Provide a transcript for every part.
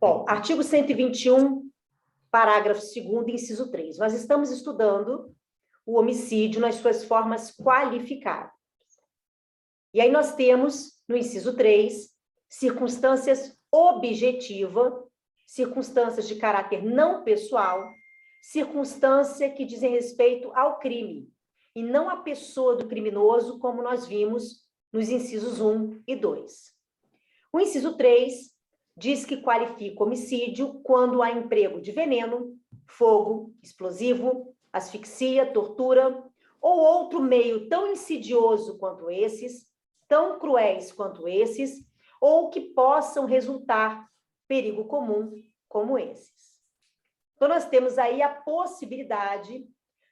Bom, artigo 121, parágrafo 2º, inciso 3. Nós estamos estudando o homicídio nas suas formas qualificadas. E aí nós temos, no inciso 3, circunstâncias objetivas, circunstâncias de caráter não pessoal, circunstância que dizem respeito ao crime, e não à pessoa do criminoso, como nós vimos nos incisos 1 e 2. O inciso 3 diz que qualifica homicídio quando há emprego de veneno, fogo, explosivo, asfixia, tortura, ou outro meio tão insidioso quanto esses, tão cruéis quanto esses, ou que possam resultar perigo comum como esses. Então, nós temos aí a possibilidade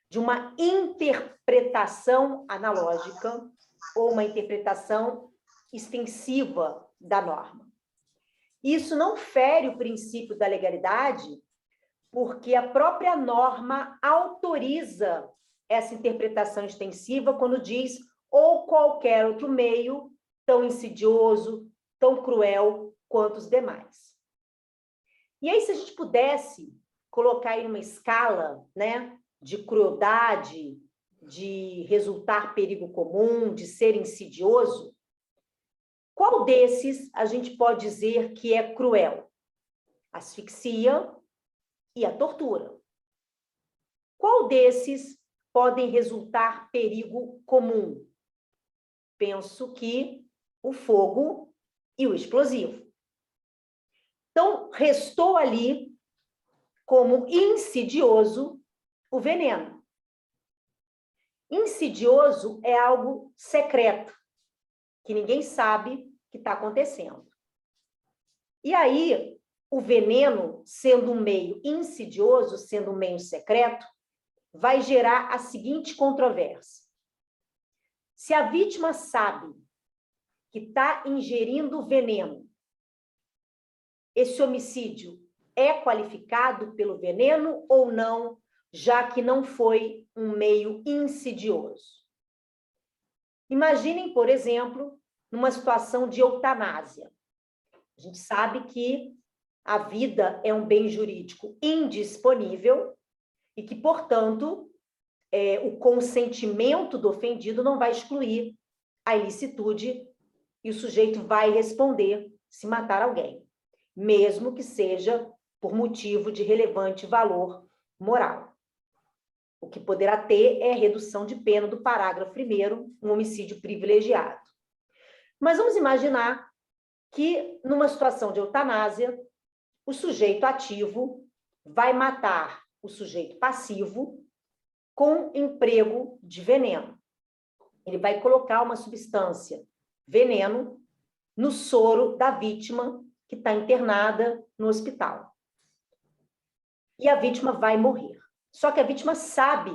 de uma interpretação analógica ou uma interpretação extensiva da norma. Isso não fere o princípio da legalidade, porque a própria norma autoriza essa interpretação extensiva quando diz ou qualquer outro meio tão insidioso, tão cruel quanto os demais. E aí, se a gente pudesse colocar em uma escala, né, de crueldade, de resultar perigo comum, de ser insidioso, qual desses a gente pode dizer que é cruel? A asfixia e a tortura. Qual desses podem resultar perigo comum? Penso que o fogo e o explosivo. Então, restou ali como insidioso o veneno. Insidioso é algo secreto, que ninguém sabe que está acontecendo. E aí, o veneno, sendo um meio insidioso, sendo um meio secreto, vai gerar a seguinte controvérsia. Se a vítima sabe que está ingerindo veneno, esse homicídio é qualificado pelo veneno ou não, já que não foi um meio insidioso? Imaginem, por exemplo, numa situação de eutanásia. A gente sabe que a vida é um bem jurídico indisponível e que, portanto, o consentimento do ofendido não vai excluir a ilicitude e o sujeito vai responder se matar alguém, mesmo que seja por motivo de relevante valor moral. O que poderá ter é redução de pena do parágrafo 1º, um homicídio privilegiado. Mas vamos imaginar que, numa situação de eutanásia, o sujeito ativo vai matar o sujeito passivo com emprego de veneno. Ele vai colocar uma substância, veneno, no soro da vítima que está internada no hospital. E a vítima vai morrer. Só que a vítima sabe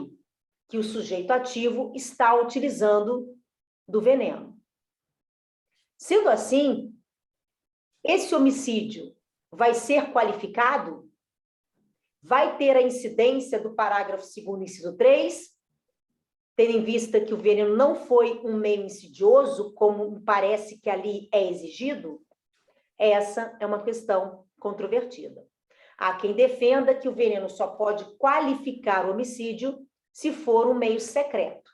que o sujeito ativo está utilizando do veneno. Sendo assim, esse homicídio vai ser qualificado? Vai ter a incidência do parágrafo 2º, inciso 3, tendo em vista que o veneno não foi um meio insidioso, como parece que ali é exigido? Essa é uma questão controvertida. Há quem defenda que o veneno só pode qualificar o homicídio se for um meio secreto.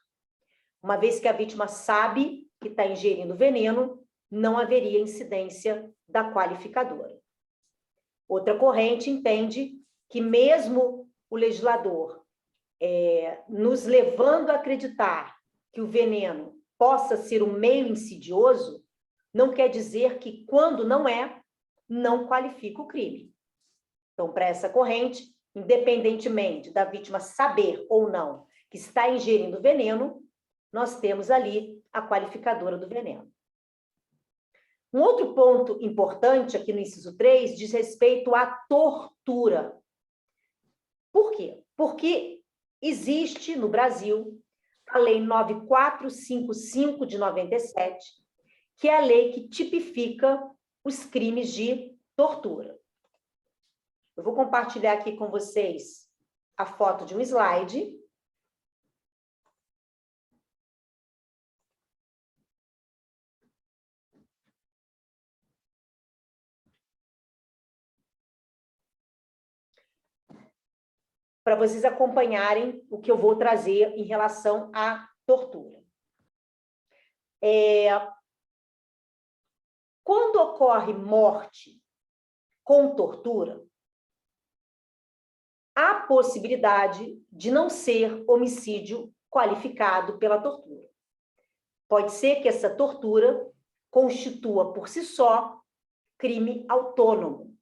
Uma vez que a vítima sabe que está ingerindo veneno, não haveria incidência da qualificadora. Outra corrente entende que mesmo o legislador nos levando a acreditar que o veneno possa ser um meio insidioso, não quer dizer que, quando não é, não qualifica o crime. Então, para essa corrente, independentemente da vítima saber ou não que está ingerindo veneno, nós temos ali a qualificadora do veneno. Um outro ponto importante aqui no inciso 3 diz respeito à tortura. Por quê? Porque existe no Brasil a Lei 9455 de 97, que é a lei que tipifica os crimes de tortura. Eu vou compartilhar aqui com vocês a foto de um slide. para vocês acompanharem o que eu vou trazer em relação à tortura. Quando ocorre morte com tortura, há possibilidade de não ser homicídio qualificado pela tortura. Pode ser que essa tortura constitua por si só crime autônomo.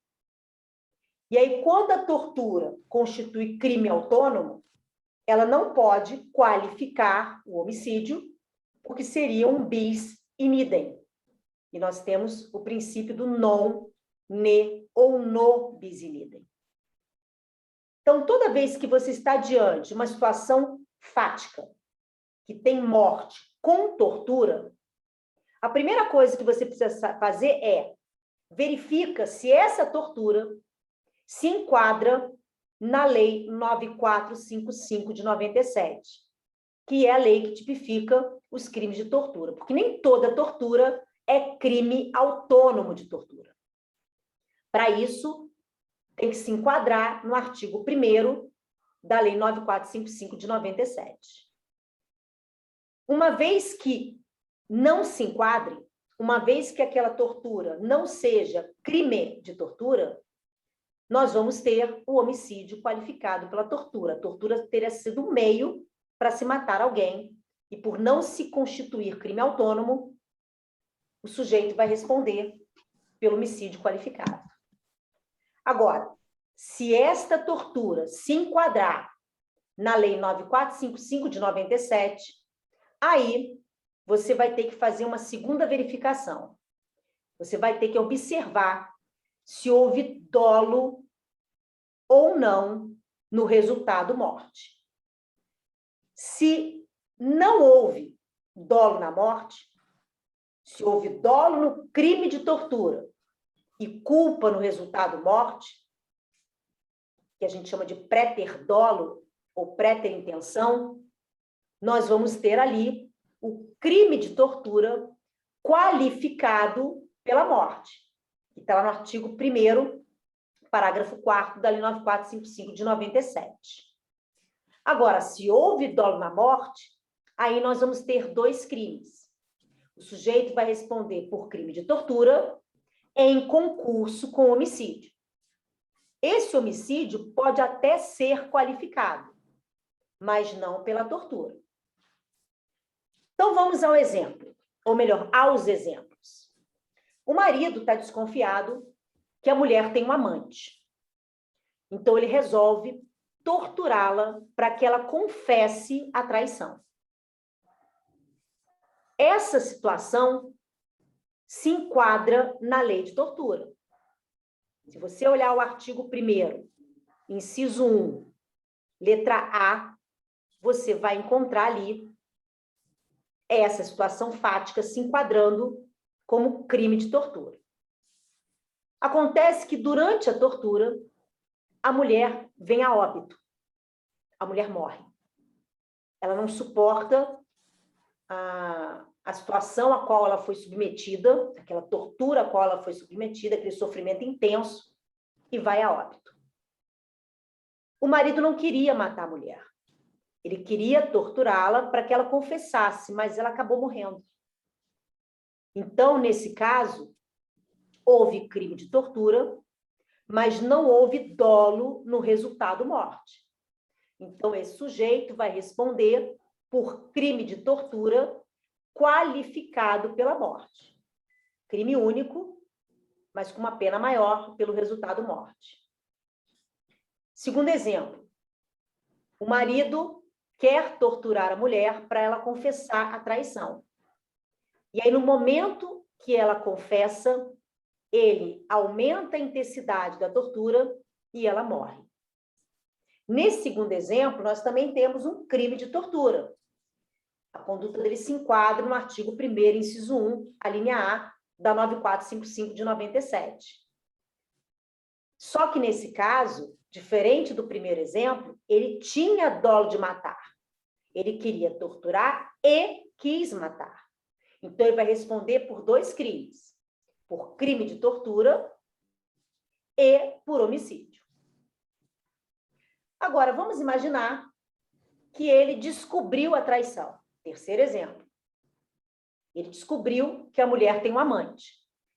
E aí, quando a tortura constitui crime autônomo, ela não pode qualificar o homicídio, porque seria um bis in idem. E nós temos o princípio do non, ne ou no bis in idem. Então, toda vez que você está diante de uma situação fática, que tem morte com tortura, a primeira coisa que você precisa fazer é verifica se essa tortura se enquadra na Lei 9455 de 97, que é a lei que tipifica os crimes de tortura, porque nem toda tortura é crime autônomo de tortura. Para isso, tem que se enquadrar no artigo 1º da Lei 9455 de 97. Uma vez que não se enquadre, uma vez que aquela tortura não seja crime de tortura, nós vamos ter o homicídio qualificado pela tortura. A tortura teria sido um meio para se matar alguém, e por não se constituir crime autônomo, o sujeito vai responder pelo homicídio qualificado. Agora, se esta tortura se enquadrar na Lei 9455 de 97, aí você vai ter que fazer uma segunda verificação. Você vai ter que observar se houve dolo ou não no resultado morte. Se não houve dolo na morte, se houve dolo no crime de tortura e culpa no resultado morte, que a gente chama de préter-dolo ou préter-intenção, nós vamos ter ali o crime de tortura qualificado pela morte, que está lá no artigo 1º, parágrafo 4º da Lei 9455 de 97. Agora, se houve dolo na morte, aí nós vamos ter dois crimes. O sujeito vai responder por crime de tortura em concurso com homicídio. Esse homicídio pode até ser qualificado, mas não pela tortura. Então, vamos ao exemplo, ou melhor, aos exemplos. O marido está desconfiado que a mulher tem um amante. Então, ele resolve torturá-la para que ela confesse a traição. Essa situação se enquadra na lei de tortura. Se você olhar o artigo 1º, inciso 1, letra A, você vai encontrar ali essa situação fática se enquadrando como crime de tortura. Acontece que durante a tortura, a mulher vem a óbito. A mulher morre. Ela não suporta a situação a qual ela foi submetida, aquela tortura a qual ela foi submetida, aquele sofrimento intenso, e vai a óbito. O marido não queria matar a mulher. Ele queria torturá-la para que ela confessasse, mas ela acabou morrendo. Então, nesse caso, houve crime de tortura, mas não houve dolo no resultado morte. Então, esse sujeito vai responder por crime de tortura qualificado pela morte. Crime único, mas com uma pena maior pelo resultado morte. Segundo exemplo, o marido quer torturar a mulher para ela confessar a traição. E aí, no momento que ela confessa, ele aumenta a intensidade da tortura e ela morre. Nesse segundo exemplo, nós também temos um crime de tortura. A conduta dele se enquadra no artigo 1º, inciso 1, a linha A, da 9455 de 97. Só que nesse caso, diferente do primeiro exemplo, ele tinha dolo de matar. Ele queria torturar e quis matar. Então, ele vai responder por dois crimes. Por crime de tortura e por homicídio. Agora, vamos imaginar que ele descobriu a traição. Terceiro exemplo. Ele descobriu que a mulher tem um amante.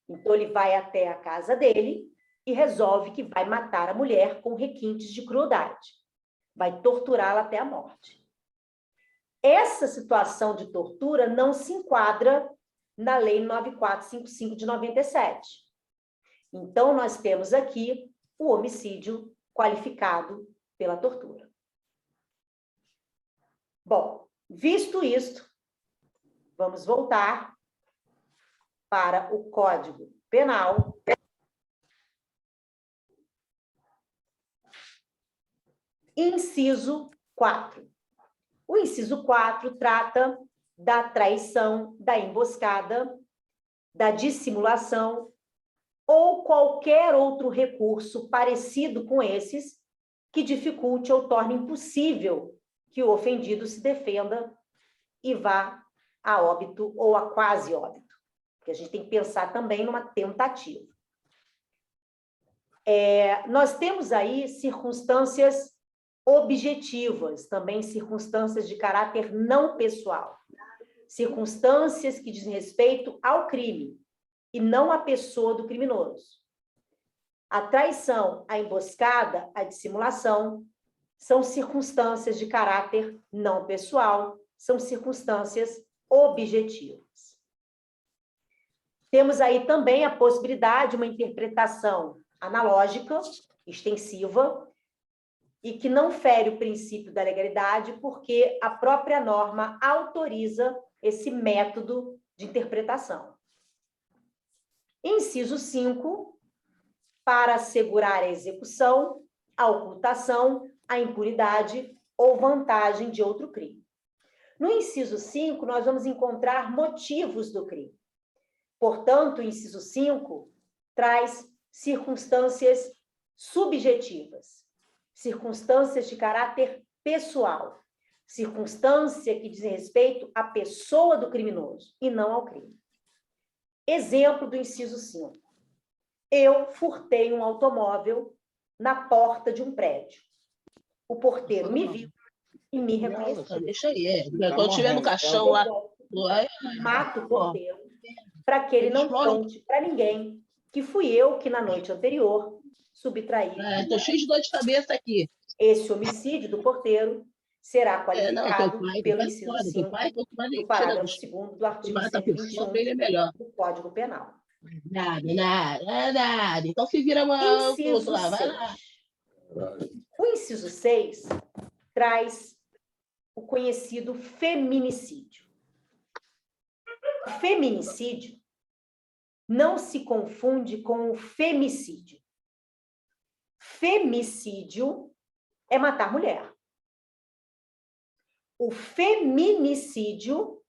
Então, ele vai até a casa dele e resolve que vai matar a mulher com requintes de crueldade. Vai torturá-la até a morte. Essa situação de tortura não se enquadra na Lei 9455 de 97. Então, nós temos aqui o homicídio qualificado pela tortura. Bom, visto isto, vamos voltar para o Código Penal. Inciso 4. O inciso 4 trata da traição, da emboscada, da dissimulação ou qualquer outro recurso parecido com esses que dificulte ou torne impossível que o ofendido se defenda e vá a óbito ou a quase óbito. Porque a gente tem que pensar também numa tentativa. Nós temos aí circunstâncias objetivas, também circunstâncias de caráter não pessoal, circunstâncias que dizem respeito ao crime e não à pessoa do criminoso. A traição, a emboscada, a dissimulação são circunstâncias de caráter não pessoal, são circunstâncias objetivas. Temos aí também a possibilidade de uma interpretação analógica, extensiva, e que não fere o princípio da legalidade, porque a própria norma autoriza esse método de interpretação. Inciso 5, para assegurar a execução, a ocultação, a impunidade ou vantagem de outro crime. No inciso 5, nós vamos encontrar motivos do crime. Portanto, o inciso 5 traz circunstâncias subjetivas, circunstâncias de caráter pessoal, circunstância que diz respeito à pessoa do criminoso e não ao crime. Exemplo do inciso 5. Eu furtei um automóvel na porta de um prédio. O porteiro me viu e me reconheceu. Deixa aí, quando estiver no caixão lá. Mato o porteiro para que ele não conte para ninguém que fui eu que na noite anterior subtraí. Estou cheio de dor de cabeça aqui. Esse homicídio do porteiro será qualificado pelo inciso 5 do parágrafo 2º do artigo 121 do Código Penal. Nada. Então se vira uma... Inciso 6. O inciso 6 traz o conhecido feminicídio. O feminicídio não se confunde com o femicídio. Femicídio é matar mulher. O feminicídio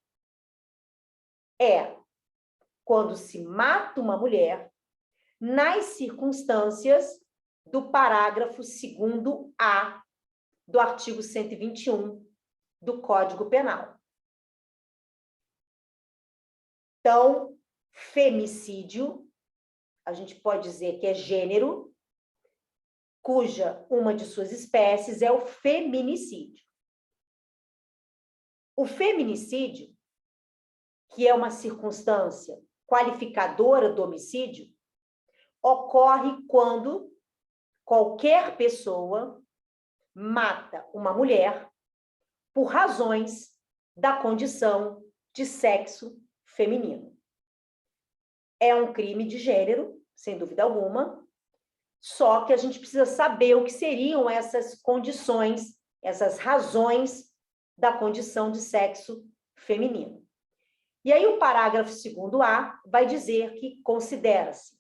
é quando se mata uma mulher nas circunstâncias do parágrafo 2º-A do artigo 121 do Código Penal. Então, femicídio, a gente pode dizer que é gênero, cuja uma de suas espécies é o feminicídio. O feminicídio, que é uma circunstância qualificadora do homicídio, ocorre quando qualquer pessoa mata uma mulher por razões da condição de sexo feminino. É um crime de gênero, sem dúvida alguma, só que a gente precisa saber o que seriam essas condições, essas razões da condição de sexo feminino. E aí o parágrafo 2º-A vai dizer que considera-se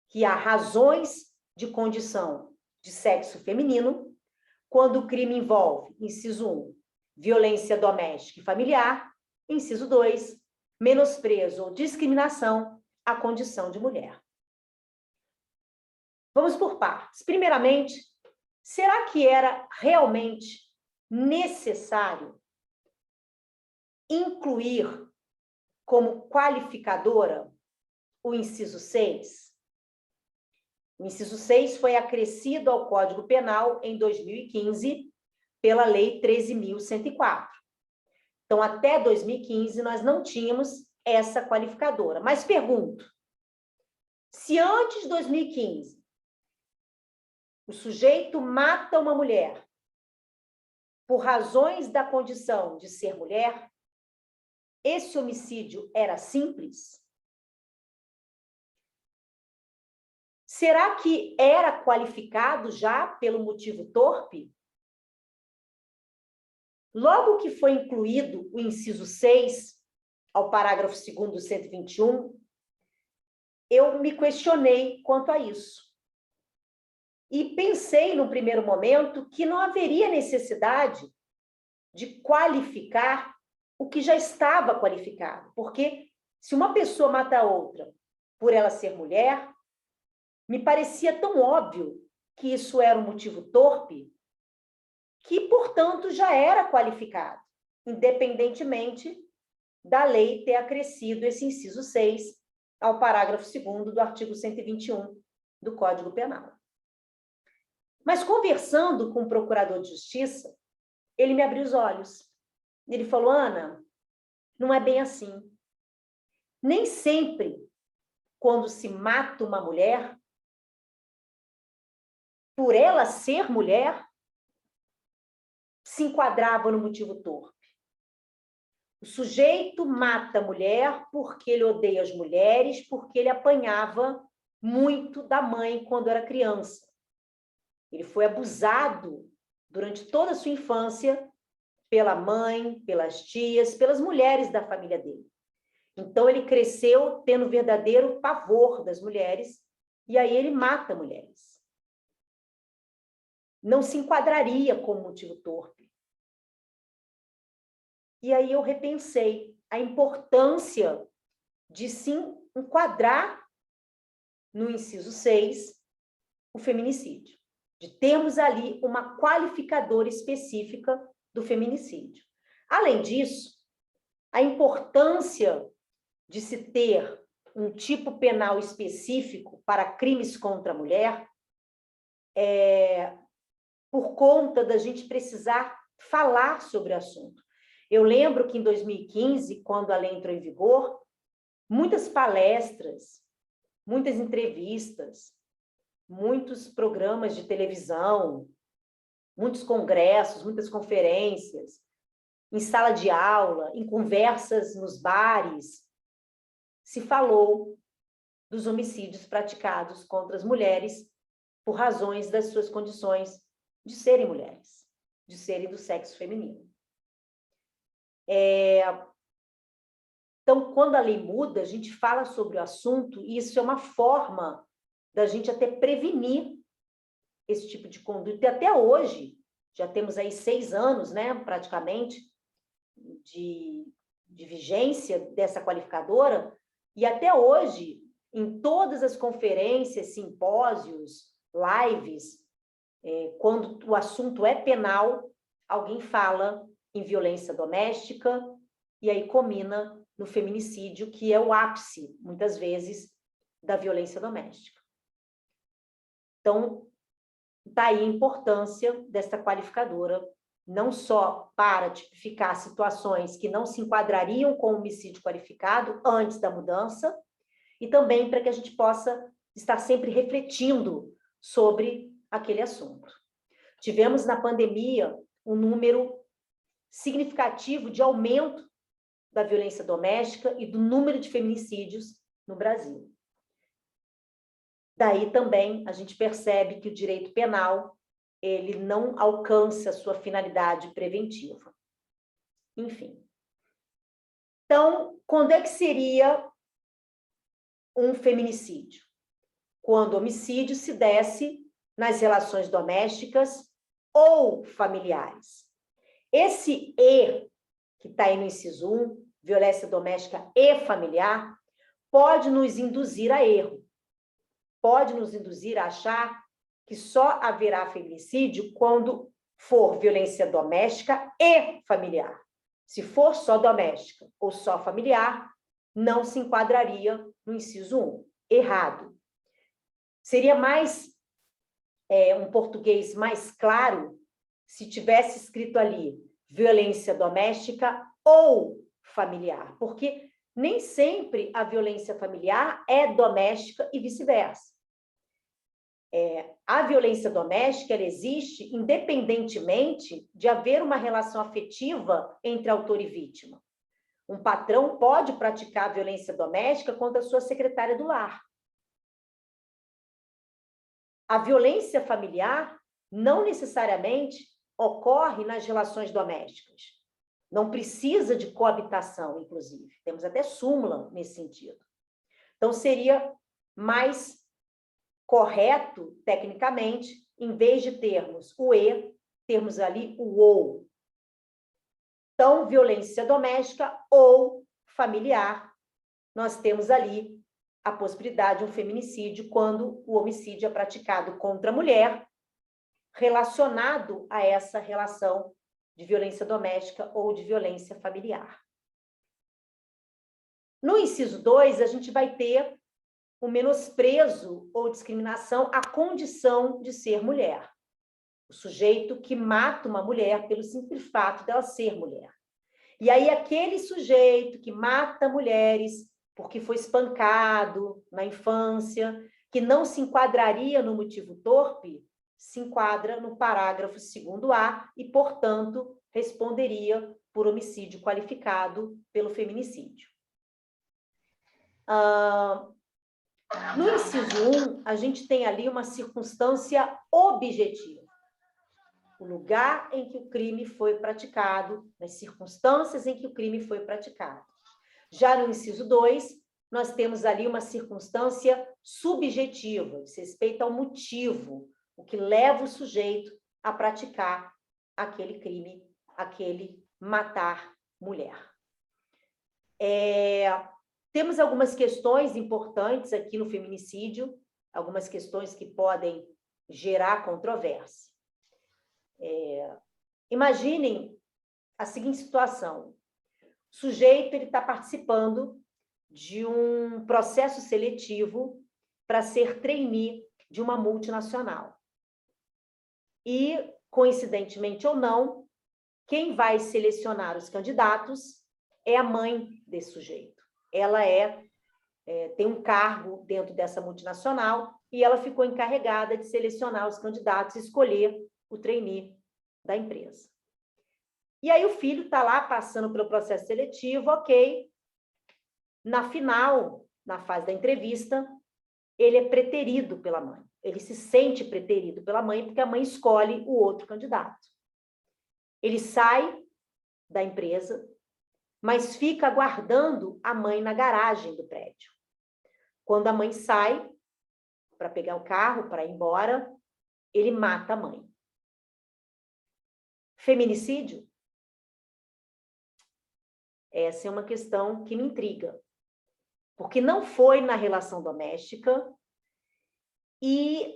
que há razões de condição de sexo feminino quando o crime envolve, inciso 1, violência doméstica e familiar, inciso 2, menosprezo ou discriminação à condição de mulher. Vamos por partes. Primeiramente, será que era realmente necessário incluir como qualificadora o inciso 6? O inciso 6 foi acrescido ao Código Penal em 2015 pela Lei 13.104. Então, até 2015, nós não tínhamos essa qualificadora. Mas pergunto, se antes de 2015 o sujeito mata uma mulher por razões da condição de ser mulher, esse homicídio era simples? Será que era qualificado já pelo motivo torpe? Logo que foi incluído o inciso 6 ao parágrafo 2º do 121, eu me questionei quanto a isso. E pensei, no primeiro momento, que não haveria necessidade de qualificar o que já estava qualificado. Porque se uma pessoa mata a outra por ela ser mulher, me parecia tão óbvio que isso era um motivo torpe, que, portanto, já era qualificado, independentemente da lei ter acrescido esse inciso 6 ao parágrafo 2º do artigo 121 do Código Penal. Mas, conversando com o procurador de justiça, ele me abriu os olhos. Ele falou, Ana, não é bem assim. Nem sempre, quando se mata uma mulher, por ela ser mulher, se enquadrava no motivo torpe. O sujeito mata a mulher porque ele odeia as mulheres, porque ele apanhava muito da mãe quando era criança. Ele foi abusado durante toda a sua infância pela mãe, pelas tias, pelas mulheres da família dele. Então, ele cresceu tendo verdadeiro pavor das mulheres, e aí ele mata mulheres. Não se enquadraria como motivo torpe. E aí eu repensei a importância de se enquadrar no inciso 6 o feminicídio, de termos ali uma qualificadora específica do feminicídio. Além disso, a importância de se ter um tipo penal específico para crimes contra a mulher por conta da gente precisar falar sobre o assunto. Eu lembro que em 2015, quando a lei entrou em vigor, muitas palestras, muitas entrevistas, muitos programas de televisão, muitos congressos, muitas conferências, em sala de aula, em conversas nos bares, se falou dos homicídios praticados contra as mulheres por razões das suas condições de serem mulheres, de serem do sexo feminino. Então, quando a lei muda, a gente fala sobre o assunto, e isso é uma forma da gente até prevenir esse tipo de conduta. E até hoje, já temos aí 6 anos, né, praticamente, de vigência dessa qualificadora, e até hoje, em todas as conferências, simpósios, lives, quando o assunto é penal, alguém fala em violência doméstica, e aí culmina no feminicídio, que é o ápice, muitas vezes, da violência doméstica. Então, daí a importância desta qualificadora, não só para tipificar situações que não se enquadrariam com homicídio qualificado antes da mudança, e também para que a gente possa estar sempre refletindo sobre aquele assunto. Tivemos na pandemia um número significativo de aumento da violência doméstica e do número de feminicídios no Brasil. Daí também a gente percebe que o direito penal ele não alcança a sua finalidade preventiva. Enfim. Então, quando é que seria um feminicídio? Quando o homicídio se desse nas relações domésticas ou familiares. Esse E, que está aí no inciso 1, violência doméstica e familiar, pode nos induzir a erro. Pode nos induzir a achar que só haverá feminicídio quando for violência doméstica e familiar. Se for só doméstica ou só familiar, não se enquadraria no inciso 1. Errado. Seria mais um português mais claro se tivesse escrito ali violência doméstica ou familiar, porque nem sempre a violência familiar é doméstica e vice-versa. A violência doméstica ela existe independentemente de haver uma relação afetiva entre autor e vítima. Um patrão pode praticar violência doméstica contra a sua secretária do lar. A violência familiar não necessariamente ocorre nas relações domésticas. Não precisa de coabitação, inclusive. Temos até súmula nesse sentido. Então, seria mais correto, tecnicamente, em vez de termos o e, termos ali o ou. Então, violência doméstica ou familiar, nós temos ali a possibilidade de um feminicídio quando o homicídio é praticado contra a mulher, relacionado a essa relação de violência doméstica ou de violência familiar. No inciso 2, a gente vai ter o menosprezo ou discriminação à condição de ser mulher. O sujeito que mata uma mulher pelo simples fato dela ser mulher. E aí, aquele sujeito que mata mulheres porque foi espancado na infância, que não se enquadraria no motivo torpe, se enquadra no parágrafo 2º-A e, portanto, responderia por homicídio qualificado pelo feminicídio. No inciso 1, a gente tem ali uma circunstância objetiva. O lugar em que o crime foi praticado, as circunstâncias em que o crime foi praticado. Já no inciso 2, nós temos ali uma circunstância subjetiva, diz respeito ao motivo, o que leva o sujeito a praticar aquele crime, aquele matar mulher. Temos algumas questões importantes aqui no feminicídio, algumas questões que podem gerar controvérsia. Imaginem a seguinte situação. O sujeito está participando de um processo seletivo para ser trainee de uma multinacional. E, coincidentemente ou não, quem vai selecionar os candidatos é a mãe desse sujeito. Ela tem um cargo dentro dessa multinacional e ela ficou encarregada de selecionar os candidatos e escolher o trainee da empresa. E aí o filho está lá passando pelo processo seletivo, ok. Na final, na fase da entrevista, ele é preterido pela mãe. Ele se sente preterido pela mãe porque a mãe escolhe o outro candidato. Ele sai da empresa, mas fica aguardando a mãe na garagem do prédio. Quando a mãe sai para pegar o carro, para ir embora, ele mata a mãe. Feminicídio? Essa é uma questão que me intriga. Porque não foi na relação doméstica e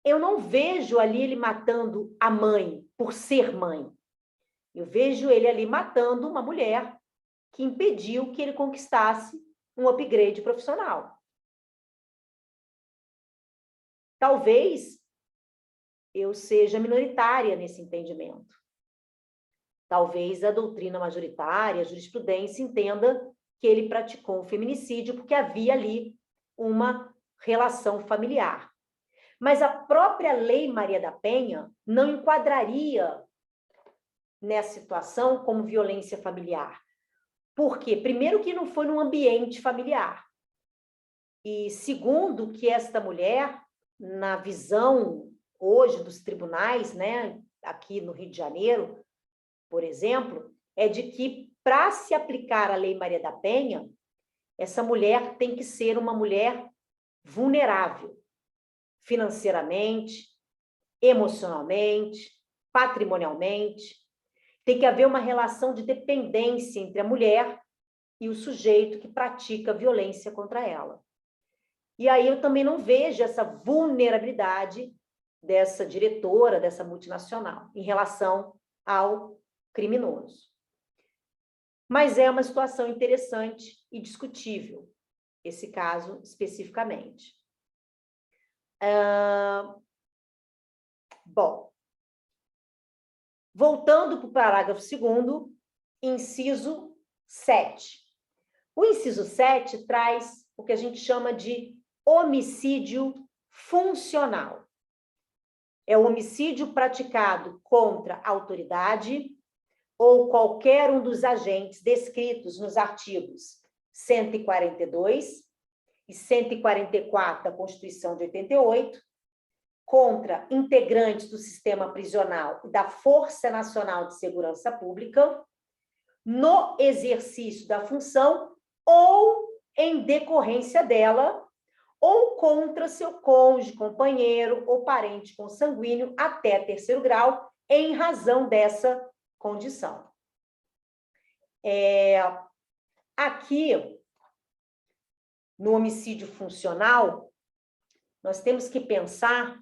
eu não vejo ali ele matando a mãe por ser mãe. Eu vejo ele ali matando uma mulher que impediu que ele conquistasse um upgrade profissional. Talvez eu seja minoritária nesse entendimento. Talvez a doutrina majoritária, a jurisprudência, entenda que ele praticou um feminicídio porque havia ali uma relação familiar. Mas a própria Lei Maria da Penha não enquadraria nessa situação como violência familiar. Por quê? Primeiro, que não foi num ambiente familiar. E segundo, que esta mulher, na visão hoje dos tribunais, né, aqui no Rio de Janeiro, por exemplo, é de que para se aplicar a Lei Maria da Penha, essa mulher tem que ser uma mulher vulnerável, financeiramente, emocionalmente, patrimonialmente. Tem que haver uma relação de dependência entre a mulher e o sujeito que pratica violência contra ela. E aí eu também não vejo essa vulnerabilidade dessa diretora, dessa multinacional, em relação ao criminoso. Mas é uma situação interessante e discutível, esse caso especificamente. Bom, voltando para o parágrafo 2º, inciso 7. O inciso 7 traz o que a gente chama de homicídio funcional. É o homicídio praticado contra a autoridade ou qualquer um dos agentes descritos nos artigos 142 e 144 da Constituição de 88, contra integrantes do sistema prisional e da Força Nacional de Segurança Pública, no exercício da função ou em decorrência dela, ou contra seu cônjuge, companheiro ou parente consanguíneo até 3º grau, em razão dessa condição. Aqui, no homicídio funcional, nós temos que pensar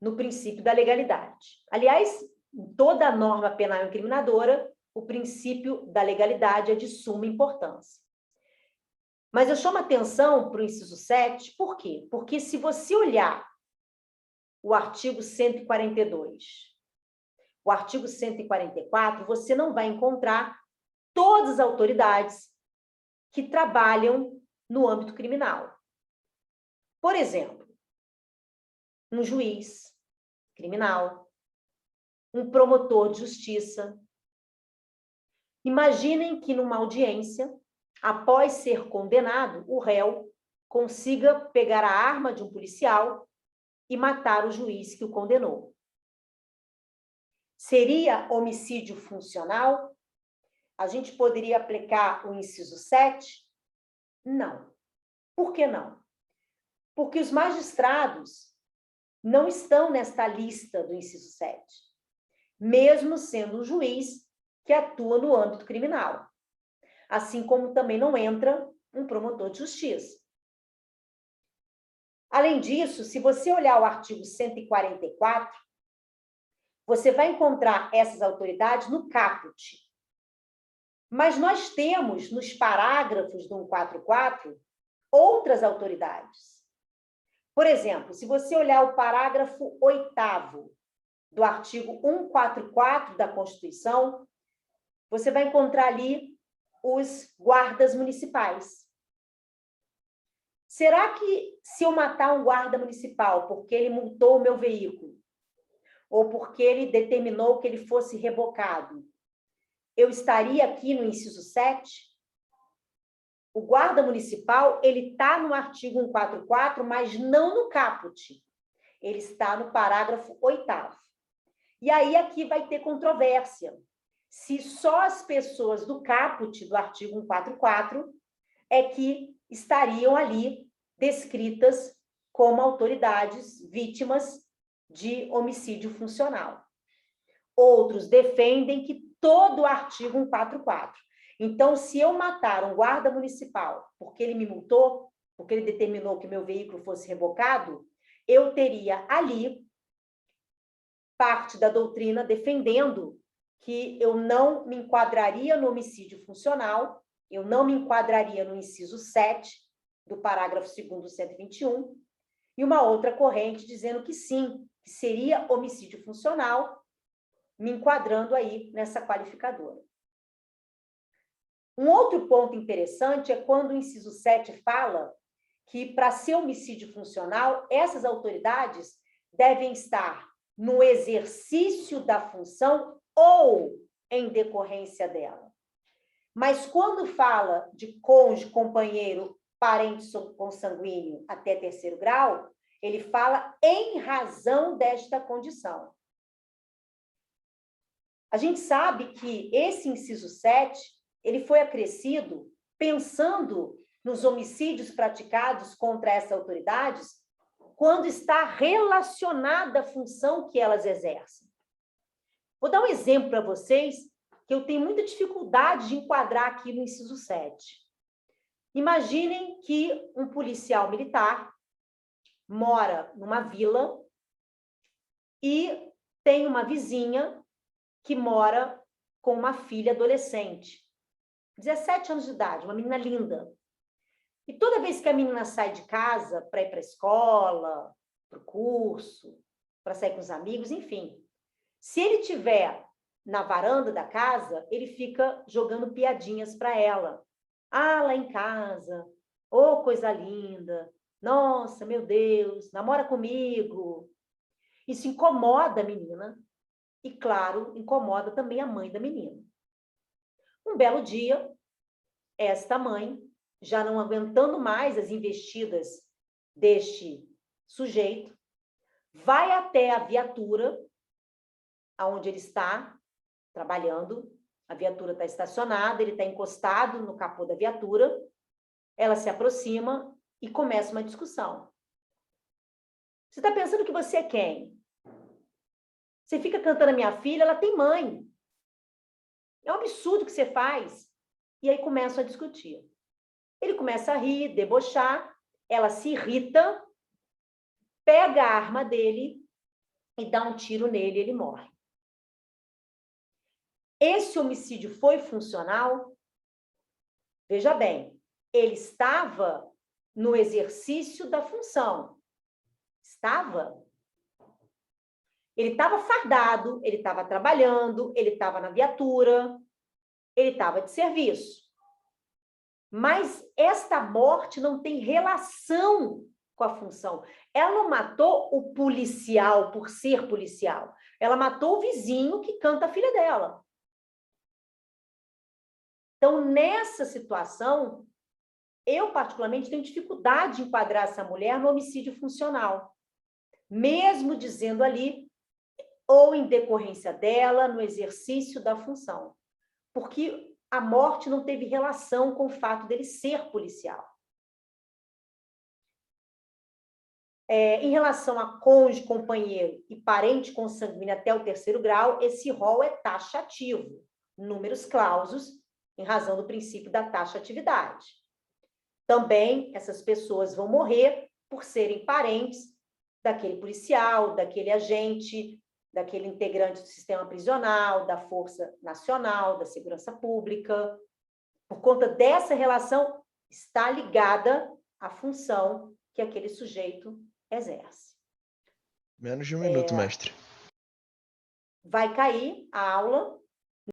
no princípio da legalidade. Aliás, em toda a norma penal incriminadora, o princípio da legalidade é de suma importância. Mas eu chamo a atenção para o inciso 7, por quê? Porque se você olhar o artigo 142, o artigo 144, você não vai encontrar todas as autoridades que trabalham no âmbito criminal. Por exemplo, um juiz criminal, um promotor de justiça. Imaginem que numa audiência, após ser condenado, o réu consiga pegar a arma de um policial e matar o juiz que o condenou. Seria homicídio funcional? A gente poderia aplicar o inciso 7? Não. Por que não? Porque os magistrados não estão nesta lista do inciso 7, mesmo sendo um juiz que atua no âmbito criminal. Assim como também não entra um promotor de justiça. Além disso, se você olhar o artigo 144, você vai encontrar essas autoridades no caput. Mas nós temos, nos parágrafos do 144, outras autoridades. Por exemplo, se você olhar o parágrafo 8º do artigo 144 da Constituição, você vai encontrar ali os guardas municipais. Será que se eu matar um guarda municipal porque ele multou o meu veículo, ou porque ele determinou que ele fosse rebocado, eu estaria aqui no inciso 7? O guarda municipal, ele está no artigo 144, mas não no caput. Ele está no parágrafo 8º. E aí aqui vai ter controvérsia. Se só as pessoas do caput do artigo 144 é que estariam ali descritas como autoridades vítimas de homicídio funcional. Outros defendem que todo o artigo 144. Então, se eu matar um guarda municipal porque ele me multou, porque ele determinou que meu veículo fosse rebocado, eu teria ali parte da doutrina defendendo que eu não me enquadraria no homicídio funcional, eu não me enquadraria no inciso 7 do parágrafo 2º do 121, e uma outra corrente dizendo que sim, que seria homicídio funcional, me enquadrando aí nessa qualificadora. Um outro ponto interessante é quando o inciso 7 fala que, para ser homicídio funcional, essas autoridades devem estar no exercício da função ou em decorrência dela. Mas quando fala de cônjuge, companheiro, parente consanguíneo até 3º grau, ele fala em razão desta condição. A gente sabe que esse inciso 7, ele foi acrescido pensando nos homicídios praticados contra essas autoridades quando está relacionada à função que elas exercem. Vou dar um exemplo para vocês que eu tenho muita dificuldade de enquadrar aqui no inciso 7. Imaginem que um policial militar mora numa vila e tem uma vizinha que mora com uma filha adolescente, 17 anos de idade, uma menina linda. E toda vez que a menina sai de casa para ir para a escola, para o curso, para sair com os amigos, enfim, se ele tiver na varanda da casa, ele fica jogando piadinhas para ela. Ah, lá em casa, oh, coisa linda, nossa, meu Deus, namora comigo. Isso incomoda a menina e, claro, incomoda também a mãe da menina. Um belo dia, esta mãe, já não aguentando mais as investidas deste sujeito, vai até a viatura aonde ele está trabalhando, a viatura está estacionada, ele está encostado no capô da viatura, ela se aproxima e começa uma discussão. Você está pensando que você é quem? Você fica cantando a minha filha, ela tem mãe. É um absurdo o que você faz. E aí começam a discutir. Ele começa a rir, debochar, ela se irrita, pega a arma dele e dá um tiro nele e ele morre. Esse homicídio foi funcional? Veja bem, ele estava no exercício da função. Estava. Ele estava fardado, ele estava trabalhando, ele estava na viatura, ele estava de serviço. Mas esta morte não tem relação com a função. Ela não matou o policial por ser policial. Ela matou o vizinho que canta a filha dela. Então, nessa situação, eu particularmente tenho dificuldade de enquadrar essa mulher no homicídio funcional. Mesmo dizendo ali, ou em decorrência dela, no exercício da função. Porque a morte não teve relação com o fato dele ser policial. Em relação a cônjuge, companheiro e parente consanguíneo até o 3º grau, esse rol é taxativo, números clausos, em razão do princípio da taxatividade. Também, essas pessoas vão morrer por serem parentes daquele policial, daquele agente, daquele integrante do sistema prisional, da Força Nacional, da Segurança Pública. Por conta dessa relação, está ligada à função que aquele sujeito exerce. Menos de um minuto, mestre. Vai cair a aula.